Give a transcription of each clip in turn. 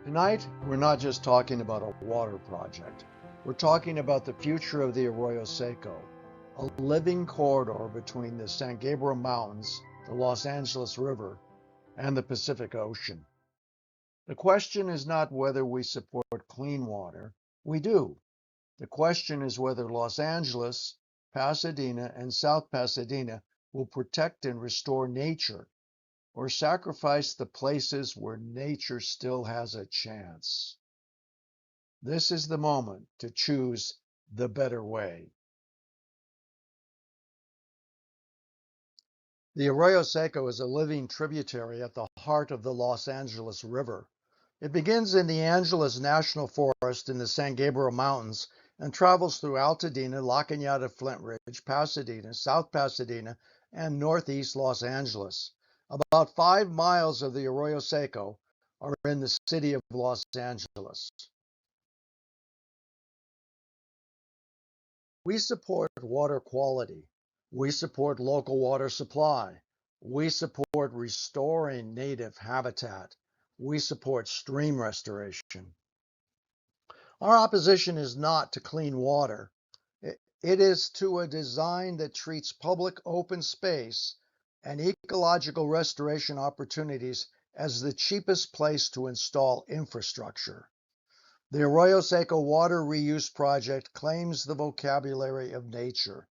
Tonight, we're not just talking about a water project. We're talking about the future of the Arroyo Seco, a living corridor between the San Gabriel Mountains, the Los Angeles River, and the Pacific Ocean. The question is not whether we support clean water. We do. The question is whether Los Angeles, Pasadena, and South Pasadena will protect and restore nature or sacrifice the places where nature still has a chance. This is the moment to choose the better way. The Arroyo Seco is a living tributary at the heart of the Los Angeles River. It begins in the Angeles National Forest in the San Gabriel Mountains and travels through Altadena, La Cañada, Flint Ridge, Pasadena, South Pasadena, and northeast Los Angeles. About 5 miles of the Arroyo Seco are in the city of Los Angeles. We support water quality. We support local water supply. We support restoring native habitat. We support stream restoration. Our opposition is not to clean water. It is to a design that treats public open space and ecological restoration opportunities as the cheapest place to install infrastructure. The Arroyo Seco Water Reuse Project claims the vocabulary of nature,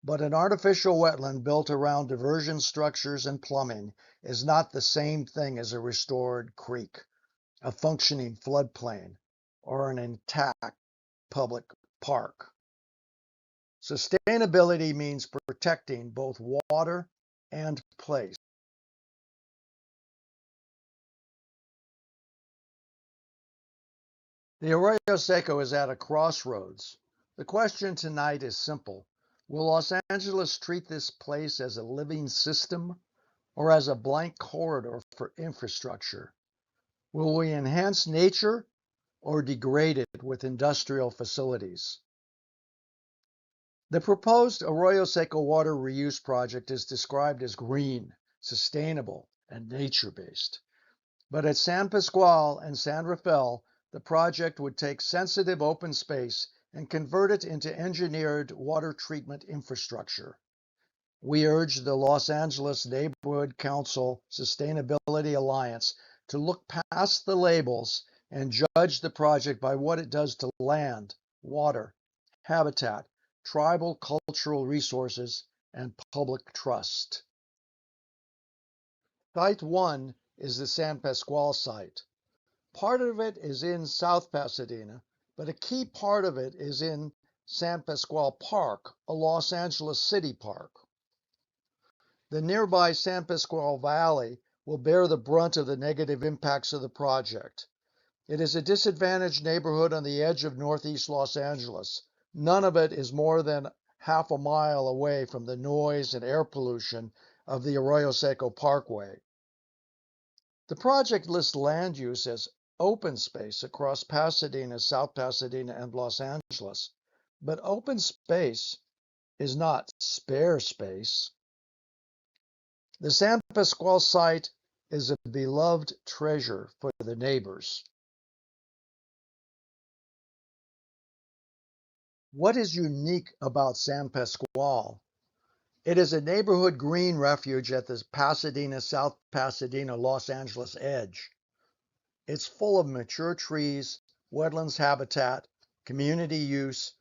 but an artificial wetland built around diversion structures and plumbing is not the same thing as a restored creek, a functioning floodplain, or an intact public park. Sustainability means protecting both water and place. The Arroyo Seco is at a crossroads. The question tonight is simple. Will Los Angeles treat this place as a living system or as a blank corridor for infrastructure? Will we enhance nature or degrade it with industrial facilities? The proposed Arroyo Seco water reuse project is described as green, sustainable, and nature-based. But at San Pascual and San Rafael, the project would take sensitive open space and convert it into engineered water treatment infrastructure. We urge the Los Angeles Neighborhood Council Sustainability Alliance to look past the labels and judge the project by what it does to land, water, habitat, tribal cultural resources, and public trust. Site 1 is the San Pascual site. Part of it is in South Pasadena, but a key part of it is in San Pascual Park, a Los Angeles city park. The nearby San Pascual Valley will bear the brunt of the negative impacts of the project. It is a disadvantaged neighborhood on the edge of northeast Los Angeles. None of it is more than half a mile away from the noise and air pollution of the Arroyo Seco Parkway. The project lists land use as open space across Pasadena, South Pasadena, and Los Angeles. But open space is not spare space. The San Pascual site is a beloved treasure for the neighbors. What is unique about San Pascual? It is a neighborhood green refuge at the Pasadena, South Pasadena, Los Angeles edge. It's full of mature trees, wetlands habitat, community use,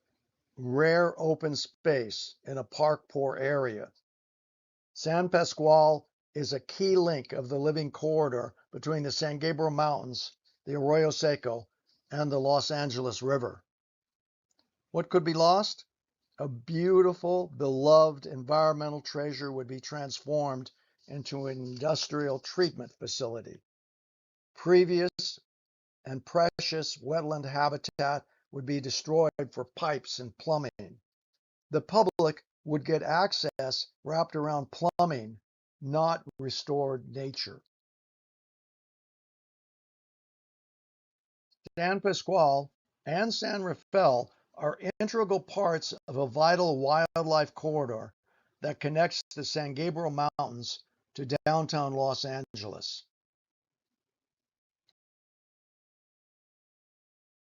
rare open space in a park-poor area. San Pascual is a key link of the living corridor between the San Gabriel Mountains, the Arroyo Seco, and the Los Angeles River. What could be lost? A beautiful, beloved environmental treasure would be transformed into an industrial treatment facility. Previous and precious wetland habitat would be destroyed for pipes and plumbing. The public would get access wrapped around plumbing, not restored nature. San Pascual and San Rafael are integral parts of a vital wildlife corridor that connects the San Gabriel Mountains to downtown Los Angeles.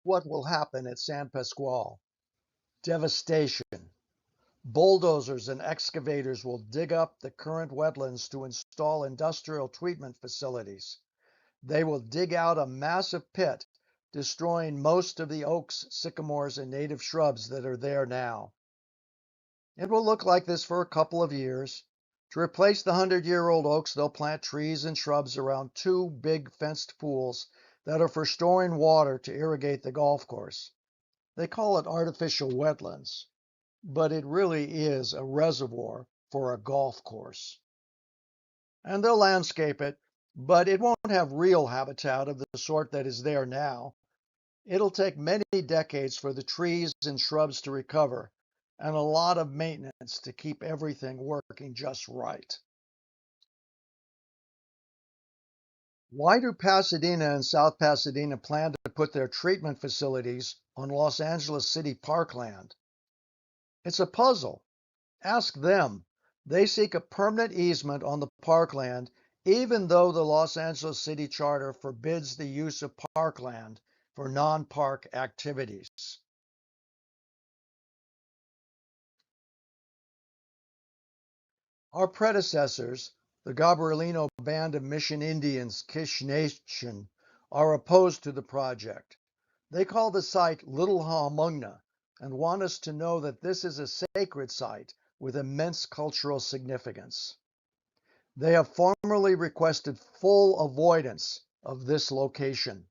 what will happen at San Pascual. Devastation. Bulldozers and excavators will dig up the current wetlands to install industrial treatment facilities. They will dig out a massive pit, destroying most of the oaks, sycamores, and native shrubs that are there now. It will look like this for a couple of years. To replace the 100-year-old oaks, they'll plant trees and shrubs around two big fenced pools that are for storing water to irrigate the golf course. They call it artificial wetlands, but it really is a reservoir for a golf course. And they'll landscape it, but it won't have real habitat of the sort that is there now. It'll take many decades for the trees and shrubs to recover, and a lot of maintenance to keep everything working just right. Why do Pasadena and South Pasadena plan to put their treatment facilities on Los Angeles City Parkland? It's a puzzle. Ask them. They seek a permanent easement on the parkland, even though the Los Angeles City Charter forbids the use of parkland for non-park activities. Our predecessors, the Gabrielino Band of Mission Indians, Kish Nation, are opposed to the project. They call the site Little Haamungna and want us to know that this is a sacred site with immense cultural significance. They have formally requested full avoidance of this location.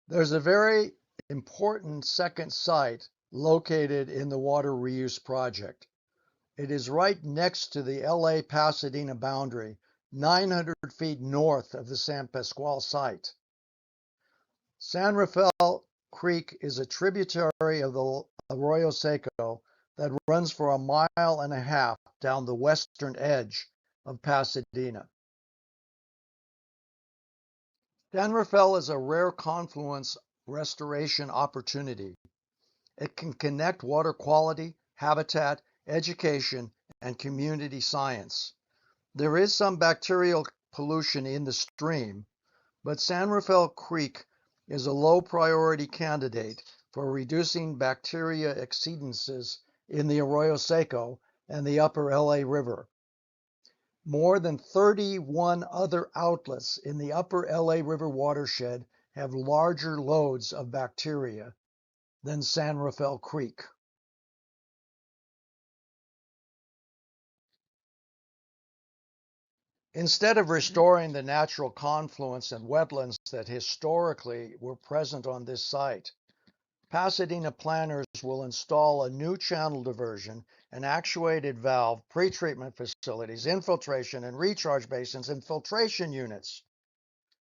There's a very important second site located in the water reuse project. It is right next to the LA Pasadena boundary, 900 feet north of the San Pascual site. San Rafael Creek is a tributary of the Arroyo Seco that runs for 1.5 miles down the western edge of Pasadena. San Rafael is a rare confluence restoration opportunity. It can connect water quality, habitat, education, and community science. There is some bacterial pollution in the stream, but San Rafael Creek is a low priority candidate for reducing bacteria exceedances in the Arroyo Seco and the upper LA River. More than 31 other outlets in the upper LA River watershed have larger loads of bacteria than San Rafael Creek. Instead of restoring the natural confluence and wetlands that historically were present on this site, Pasadena planners will install a new channel diversion, an actuated valve, pretreatment facilities, infiltration and recharge basins, and filtration units.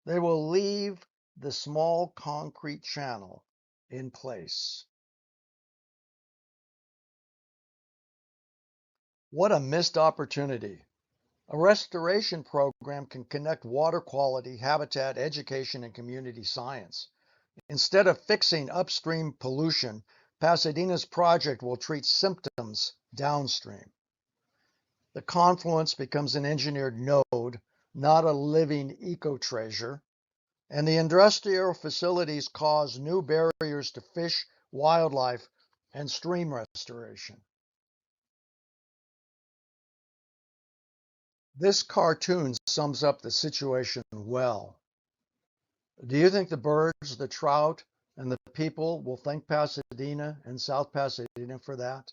They will leave the small concrete channel in place. What a missed opportunity. A restoration program can connect water quality, habitat, education, and community science. Instead of fixing upstream pollution, Pasadena's project will treat symptoms downstream. The confluence becomes an engineered node, not a living eco-treasure, and the industrial facilities cause new barriers to fish, wildlife, and stream restoration. This cartoon sums up the situation well. Do you think the birds, the trout, and the people will thank Pasadena and South Pasadena for that?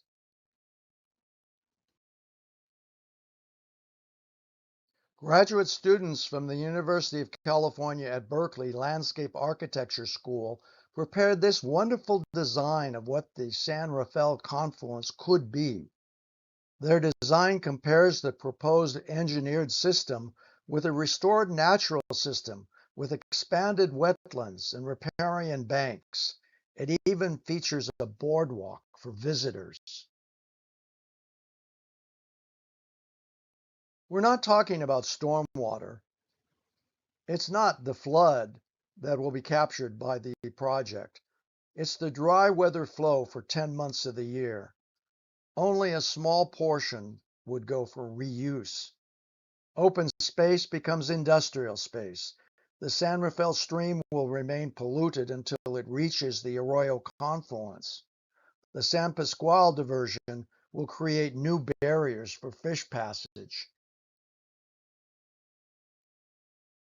Graduate students from the University of California at Berkeley Landscape Architecture School prepared this wonderful design of what the San Rafael confluence could be. Their design compares the proposed engineered system with a restored natural system with expanded wetlands and riparian banks. It even features a boardwalk for visitors. We're not talking about stormwater. It's not the flood that will be captured by the project. It's the dry weather flow for 10 months of the year. Only a small portion would go for reuse. Open space becomes industrial space. The San Rafael stream will remain polluted until it reaches the Arroyo confluence. The San Pascual diversion will create new barriers for fish passage.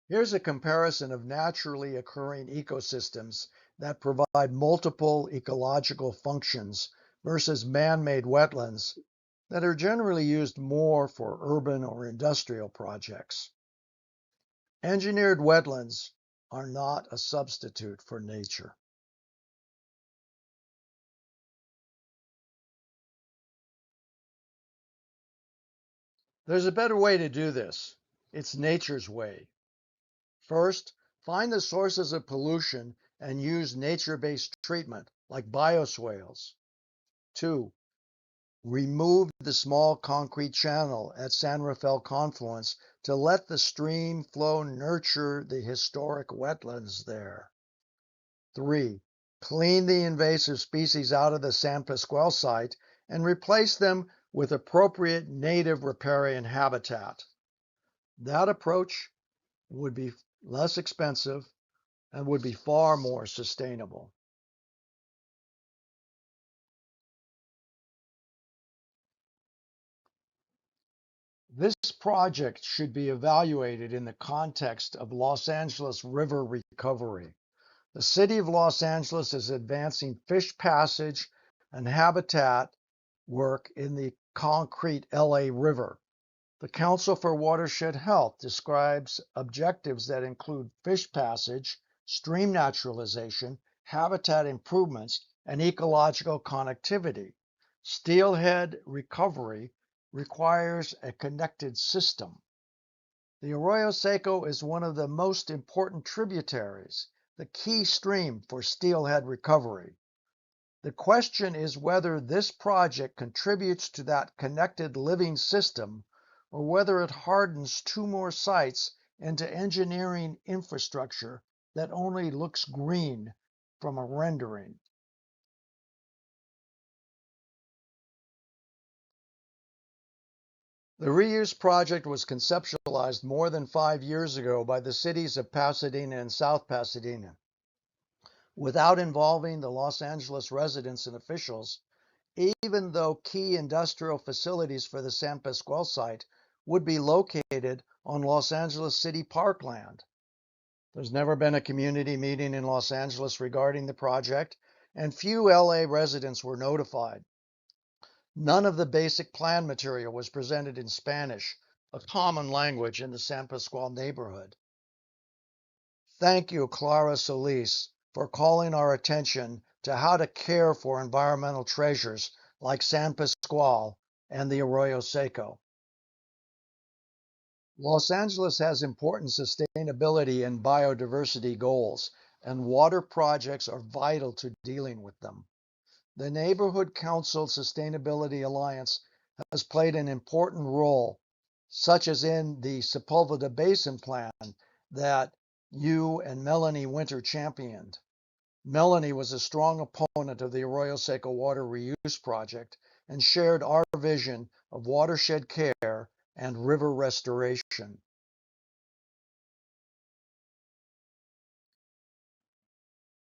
Here's a comparison of naturally occurring ecosystems that provide multiple ecological functions versus man-made wetlands that are generally used more for urban or industrial projects. Engineered wetlands are not a substitute for nature. There's a better way to do this. It's nature's way. First, find the sources of pollution and use nature-based treatment like bioswales. 2. Remove the small concrete channel at San Rafael Confluence to let the stream flow nurture the historic wetlands there. 3. Clean the invasive species out of the San Pascual site and replace them with appropriate native riparian habitat. That approach would be less expensive and would be far more sustainable. This project should be evaluated in the context of Los Angeles River recovery. The city of Los Angeles is advancing fish passage and habitat work in the concrete LA River. The Council for Watershed Health describes objectives that include fish passage, stream naturalization, habitat improvements, and ecological connectivity. Steelhead recovery requires a connected system. The Arroyo Seco is one of the most important tributaries, the key stream for steelhead recovery. The question is whether this project contributes to that connected living system or whether it hardens two more sites into engineering infrastructure that only looks green from a rendering. The reuse project was conceptualized more than 5 years ago by the cities of Pasadena and South Pasadena. Without involving the Los Angeles residents and officials, even though key industrial facilities for the San Pascual site would be located on Los Angeles City Parkland. There's never been a community meeting in Los Angeles regarding the project, and few LA residents were notified. None of the basic plan material was presented in Spanish, a common language in the San Pascual neighborhood. Thank you, Clara Solis, for calling our attention to how to care for environmental treasures like San Pascual and the Arroyo Seco. Los Angeles has important sustainability and biodiversity goals, and water projects are vital to dealing with them. The Neighborhood Council Sustainability Alliance has played an important role, such as in the Sepulveda Basin Plan that you and Melanie Winter championed. Melanie was a strong opponent of the Arroyo Seco Water Reuse Project and shared our vision of watershed care and river restoration.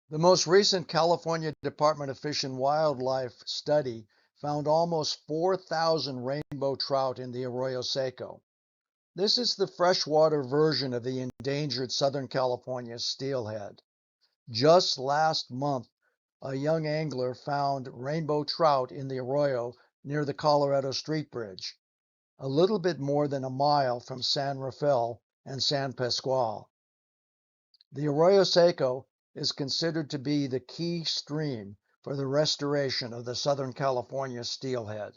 The most recent California Department of Fish and Wildlife study found almost 4,000 rainbow trout in the Arroyo Seco. This is the freshwater version of the endangered Southern California steelhead. Just last month, a young angler found rainbow trout in the arroyo near the Colorado Street Bridge, a little bit more than a mile from San Rafael and San Pascual. The Arroyo Seco is considered to be the key stream for the restoration of the Southern California steelhead.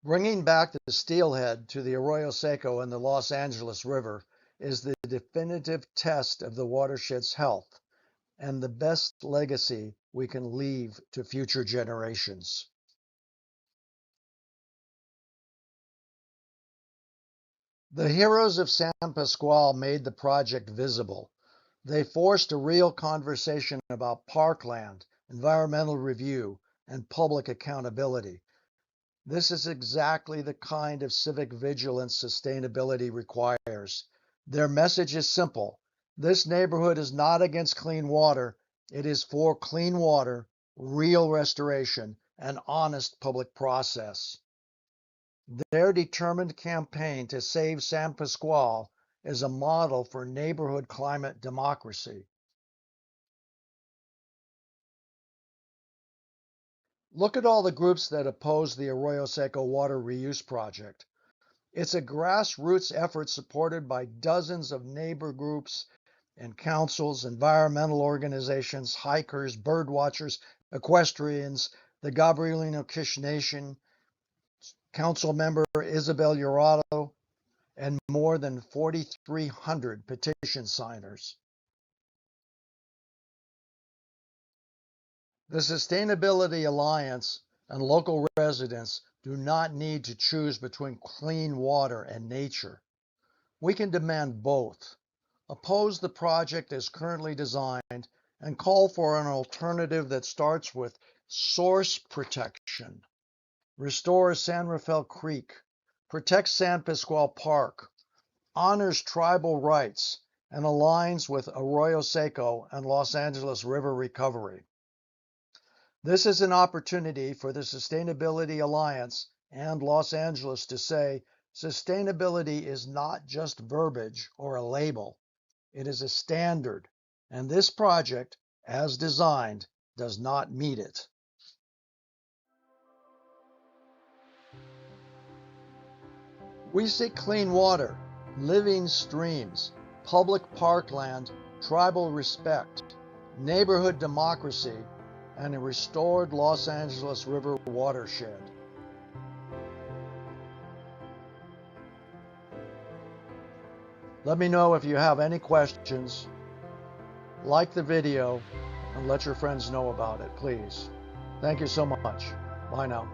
Bringing back the steelhead to the Arroyo Seco and the Los Angeles River is the definitive test of the watershed's health and the best legacy we can leave to future generations. The Heroes of San Pascual made the project visible. They forced a real conversation about parkland, environmental review, and public accountability. This is exactly the kind of civic vigilance sustainability requires. Their message is simple. This neighborhood is not against clean water. It is for clean water, real restoration, and honest public process. Their determined campaign to save San Pascual is a model for neighborhood climate democracy. Look at all the groups that oppose the Arroyo Seco water reuse project. It's a grassroots effort supported by dozens of neighbor groups and councils, environmental organizations, hikers, bird watchers, equestrians, the Gabrielino Kish Nation, Council member Isabel Urado, and more than 4,300 petition signers. The Sustainability Alliance and local residents do not need to choose between clean water and nature. We can demand both. Oppose the project as currently designed and call for an alternative that starts with source protection, restores San Rafael Creek, protects San Pascual Park, honors tribal rights, and aligns with Arroyo Seco and Los Angeles River recovery. This is an opportunity for the Sustainability Alliance and Los Angeles to say sustainability is not just verbiage or a label. It is a standard, and this project, as designed, does not meet it. We seek clean water, living streams, public parkland, tribal respect, neighborhood democracy, and a restored Los Angeles River watershed. Let me know if you have any questions. Like the video and let your friends know about it, please. Thank you so much. Bye now.